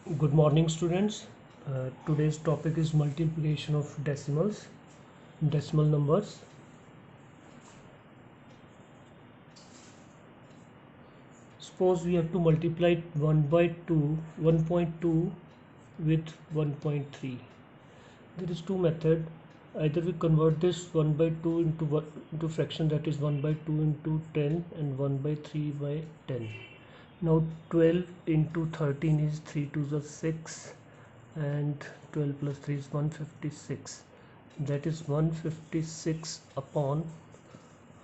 Good morning, students. Today's topic is multiplication of decimal numbers. Suppose we have to multiply 1.2 with 1.3. There is two methods. Either we convert this 1 by 2 into fraction, that is 1 by 2 into 10 and 1 by 3 by 10. Now 12 into 13 is 3 to the 6 and 12 plus 3 is 156. That is 156 upon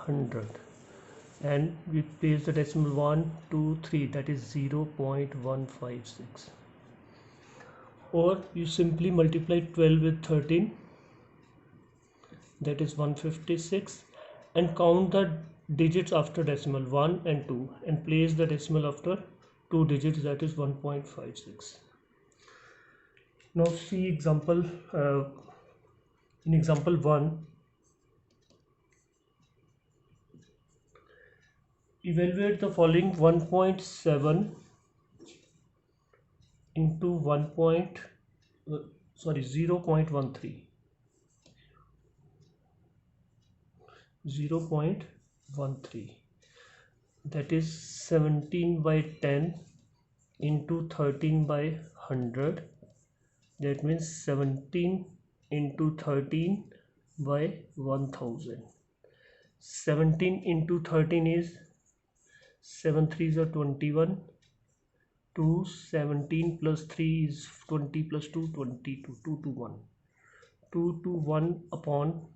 100, and we place the decimal 1 2 3, that is 0.156. Or you simply multiply 12 with 13, that is 156, and count the digits after decimal 1 and 2 and place the decimal after two digits, that is 1.56. Now see example. In example 1, evaluate the following: 1.7 into 0.13, 0.13, that is 17 by 10 into 13 by 100, that means 17 into 13 by 1000. 17 into 13 is 7 3s are 21. 2 17 plus 3 is 20 plus 2 22. 2 to 1, 2 to 1 upon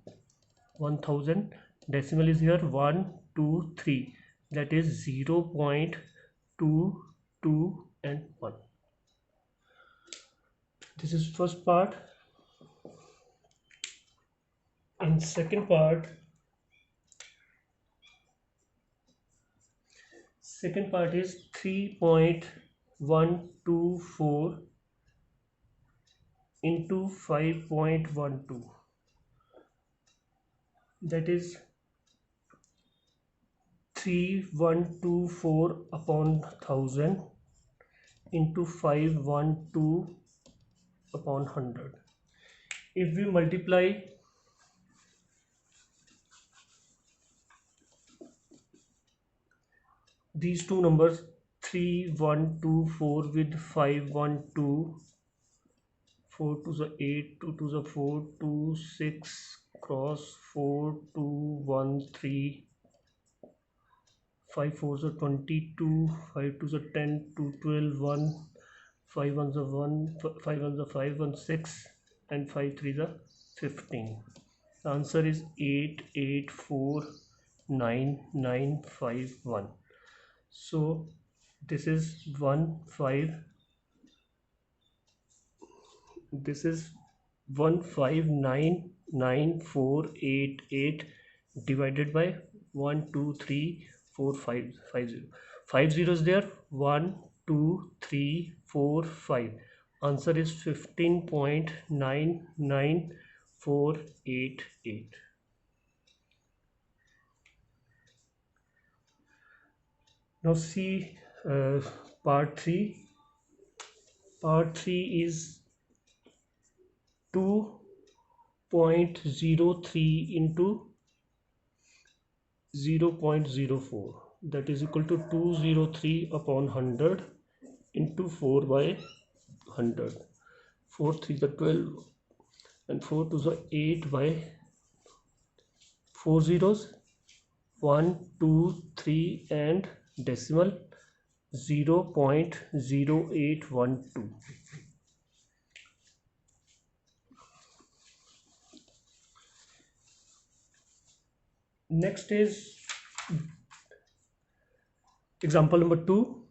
1000. Decimal is here 1 2 3, that is 0.22 and 1. This is first part. In second part is 3.124 into 5.12, that is 3124 upon 1000 into 512 upon 100. If we multiply these two numbers, 3124 with 512, 4 to the 8, 2 to the 4, 2 6 cross 4 2 1 3, 5 4s are 22, 5 2s are 10, 2 12 1, 5 1s are 1, 5 1s are 5, 1 6, and 5 3s are 15. The answer is 884991. So this is 1599488 divided by 1234550. 5 zeros there. 12345. Answer is 15.99488. Now see part 3. Part 3 is 2.03 into 0.04, that is equal to 203 upon 100 into 4 by 100. 4 3 is 12 and 4 2 is 8 by 4 zeros, 1 2 3 and decimal 0.0812. Next is example number 2.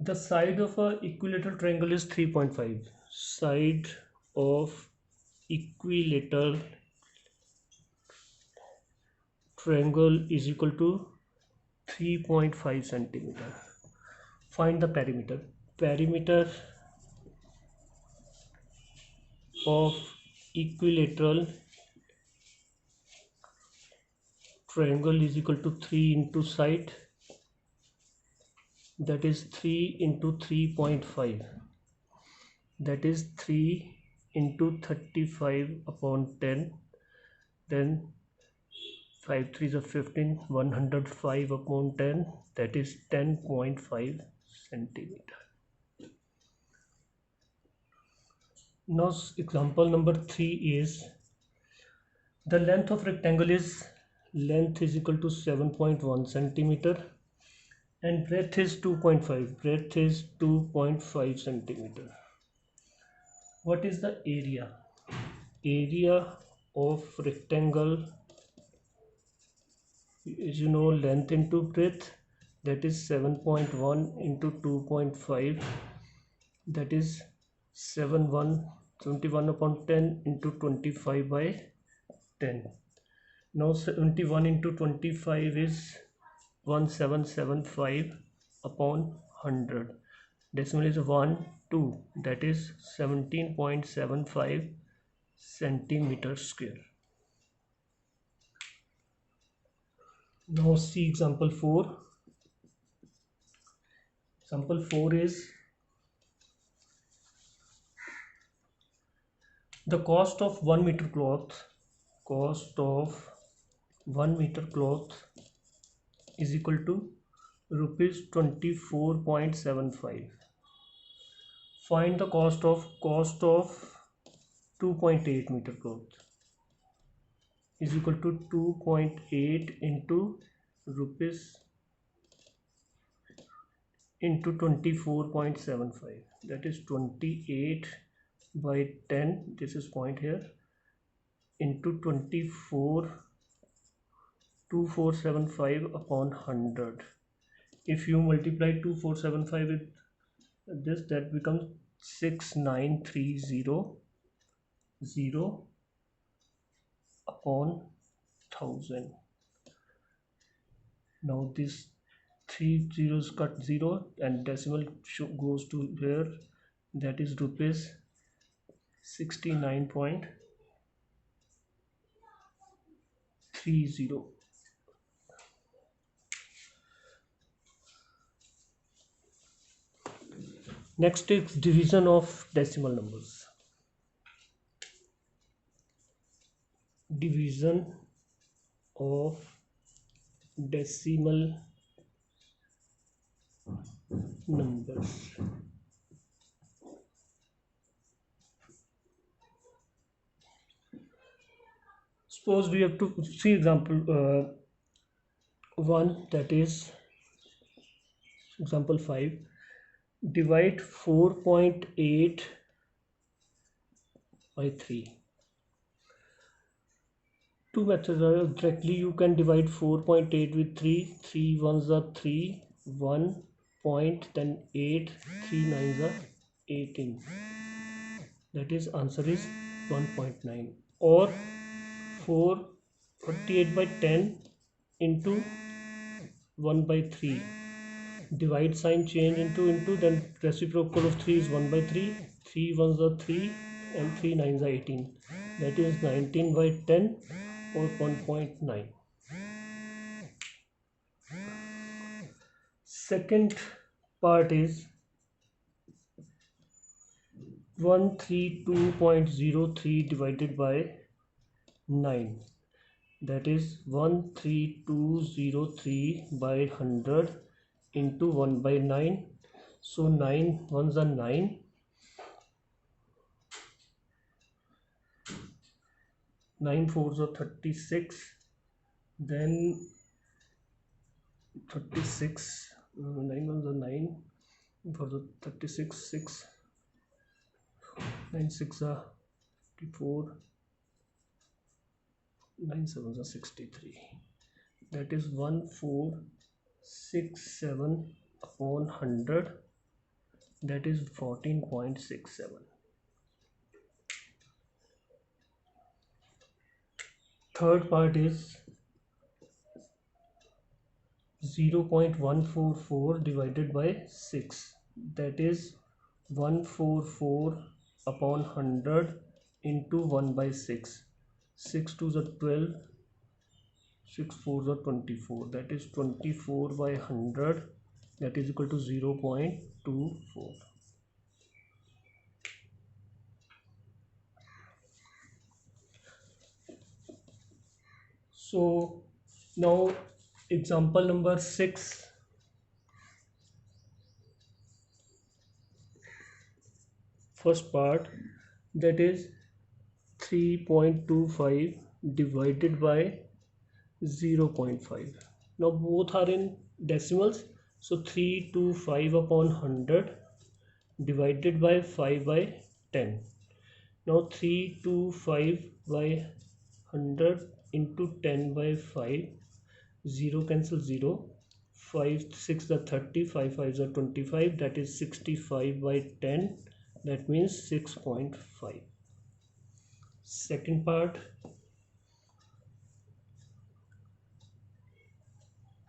The side of a equilateral triangle is 3.5. Side of equilateral triangle is equal to 3.5 centimeter. Find the perimeter. Perimeter of equilateral triangle is equal to 3 into side that is 3 into 3.5, that is 3 into 35 upon 10, then 5 3s are 15, 105 upon 10, that is 10.5 centimeter. Now example number 3 is the length of rectangle is length is equal to 7.1 centimeter and breadth is 2.5 centimeter. What is the area? Area of rectangle is, you know, length into breadth, that is 7.1 into 2.5, that is 71 upon 10 into 25 by 10. Now 71 into 25 is 1775 upon 100. Decimal is 1 2, that is 17.75 centimeter square. Now see example 4. Example 4 is the cost of 1 meter cloth is equal to rupees 24.75. Find the cost of 2.8 meter cloth is equal to 2.8 into rupees into 24.75, that is 28 by 10, this is point here, into 2475 upon 100. If you multiply 2475 with this, that becomes 69300 upon 1000. Now this 3 zeros cut 0 and decimal goes to here, that is rupees 69.30. Next is division of decimal numbers. Division of decimal numbers. Suppose we have to see example 1, that is example 5. Divide 4.8 by 3. Two methods are directly. You can divide 4.8 with 3. 3 ones are 3, 1 point, then 8, 3 nines are 18. That is answer is 1.9. Or 48 by 10 into 1 by 3. Divide sign change into, then reciprocal of 3 is 1 by 3. 3 ones are 3 and 3 nines are 18. That is 19 by 10 or 1.9. Second part is 132.03 divided by 9. That is 13203 by 100 into 1 by 9. So 9 ones are 9. 9 fours are 36. Then 36. 9 ones are 9. For the 36, 6. 9 6 are 54. 9 sevens are 63. That is 1467 upon 100. That is 14.67. Third part is 0.144 divided by 6. That is 144 upon 100 into 1 by 6. 6 2s are 12, 6 4s are 24. That is 24 by 100 that is equal to 0.24. So now example number 6. First part, that is 3.25 divided by 0.5. Now both are in decimals, so 325 upon 100 divided by 5 by 10. Now 325 by 100 into 10 by 5, 0 cancel 0, 5 6 are 30, 5 5 are 25, that is 65 by 10, that means 6.5. Second part,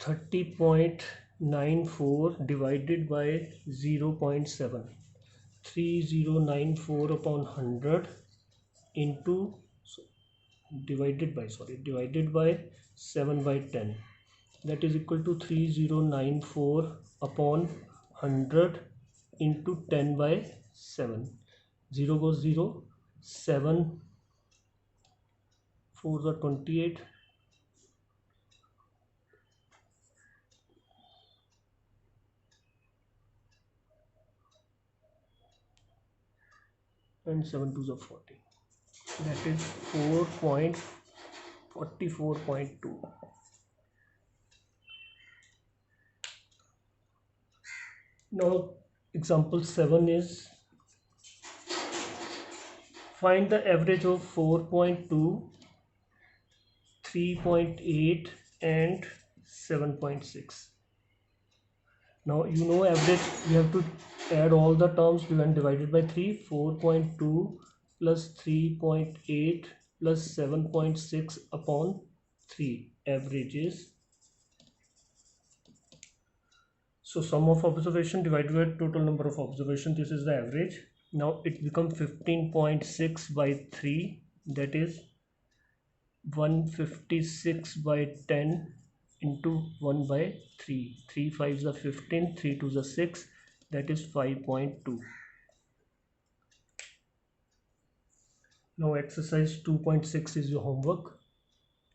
30.94 divided by 0.7. 3094 upon 100 into divided by 7 by 10, that is equal to 3094 upon 100 into 10 by 7. 0 goes 0, 7 4 are 28, and 7 2s are 40, that is 4.44.2. Now example 7 is find the average of 4.2, 3.8 and 7.6. Now you know average, we have to add all the terms when divided by 3. 4.2 plus 3.8 plus 7.6 upon 3, average is, so sum of observation divided by total number of observation, this is the average. Now it becomes 15.6 by 3, that is 156 by 10 into 1 by 3. 3 5s are 15, 3 2s are 6, that is 5.2. Now exercise 2.6 is your homework.